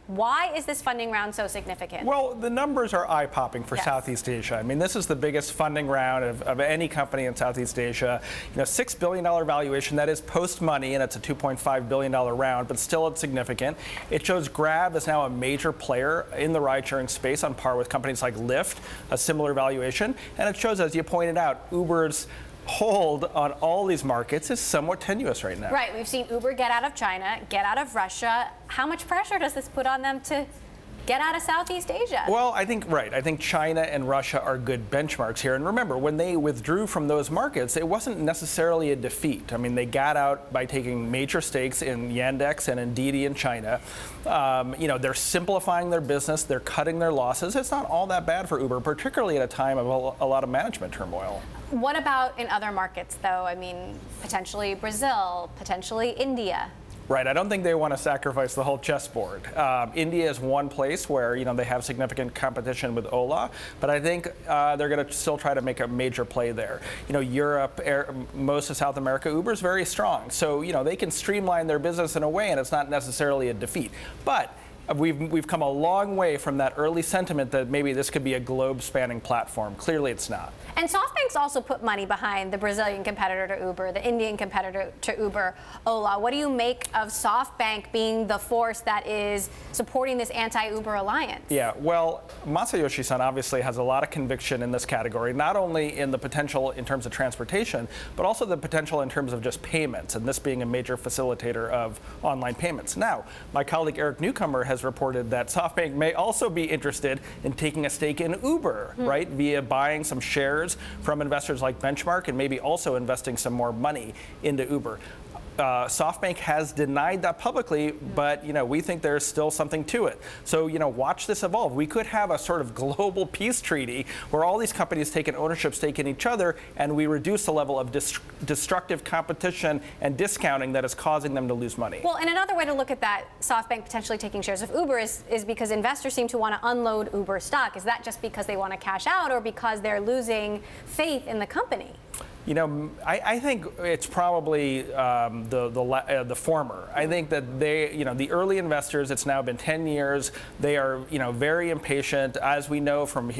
Why is this funding round so significant? Well, the numbers are eye-popping for Southeast Asia. I mean, this is the biggest funding round of any company in Southeast Asia. You know, $6 billion valuation, that is post-money, and it's a $2.5 billion round, but still it's significant. It shows Grab is now a major player in the ride-sharing space on par with companies like Lyft, a similar valuation. And it shows, as you pointed out, Uber's hold on all these markets is somewhat tenuous right now. Right. We've seen Uber get out of China, get out of Russia. How much pressure does this put on them to get out of Southeast Asia? Well, I think China and Russia are good benchmarks here. And remember, when they withdrew from those markets, it wasn't necessarily a defeat. I mean, they got out by taking major stakes in Yandex and in Didi in China. You know, they're simplifying their business. They're cutting their losses. It's not all that bad for Uber, particularly at a time of a lot of management turmoil. What about in other markets, though? I mean, potentially Brazil, potentially India. Right. I don't think they want to sacrifice the whole chessboard. India is one place where, you know, they have significant competition with Ola, but I think they're going to still try to make a major play there. You know, Europe, most of South America, Uber's very strong. So, you know, they can streamline their business in a way, and it's not necessarily a defeat. But we've come a long way from that early sentiment that maybe this could be a globe-spanning platform. Clearly, it's not. And SoftBank's also put money behind the Brazilian competitor to Uber, the Indian competitor to Uber, Ola. What do you make of SoftBank being the force that is supporting this anti-Uber alliance? Yeah, well, Masayoshi-san obviously has a lot of conviction in this category, not only in the potential in terms of transportation, but also the potential in terms of just payments, and this being a major facilitator of online payments. Now, my colleague Eric Newcomer has reported that SoftBank may also be interested in taking a stake in Uber, right, via buying some shares from investors like Benchmark and maybe also investing some more money into Uber. SoftBank has denied that publicly, but, you know, we think there's still something to it. So, you know, watch this evolve. We could have a sort of global peace treaty where all these companies take an ownership stake in each other and we reduce the level of destructive competition and discounting that is causing them to lose money. Well, and another way to look at that, SoftBank potentially taking shares of Uber is because investors seem to want to unload Uber stock. Is that just because they want to cash out or because they're losing faith in the company? You know, I think it's probably the former. I think that they, you know, the early investors, it's now been 10 years. They are, you know, very impatient, as we know from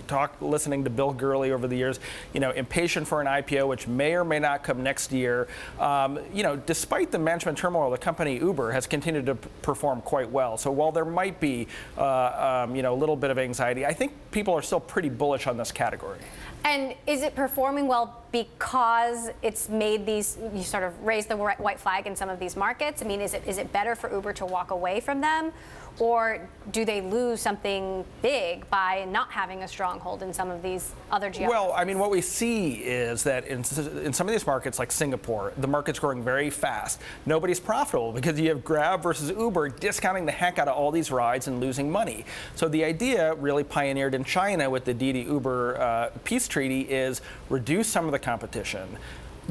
listening to Bill Gurley over the years, you know, impatient for an IPO, which may or may not come next year. You know, despite the management turmoil, the company Uber has continued to perform quite well. So while there might be, you know, a little bit of anxiety, I think people are still pretty bullish on this category. And is it performing well because it's made these, you sort of raised the white flag in some of these markets? I mean, is it better for Uber to walk away from them? Or do they lose something big by not having a stronghold in some of these other geographies? Well, I mean, what we see is that in some of these markets, like Singapore, the market's growing very fast. Nobody's profitable because you have Grab versus Uber discounting the heck out of all these rides and losing money. So the idea, really pioneered in China with the Didi Uber peace treaty, is reduce some of the competition,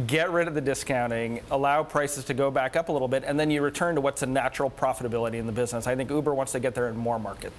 get rid of the discounting, allow prices to go back up a little bit, and then you return to what's a natural profitability in the business. I think Uber wants to get there in more markets.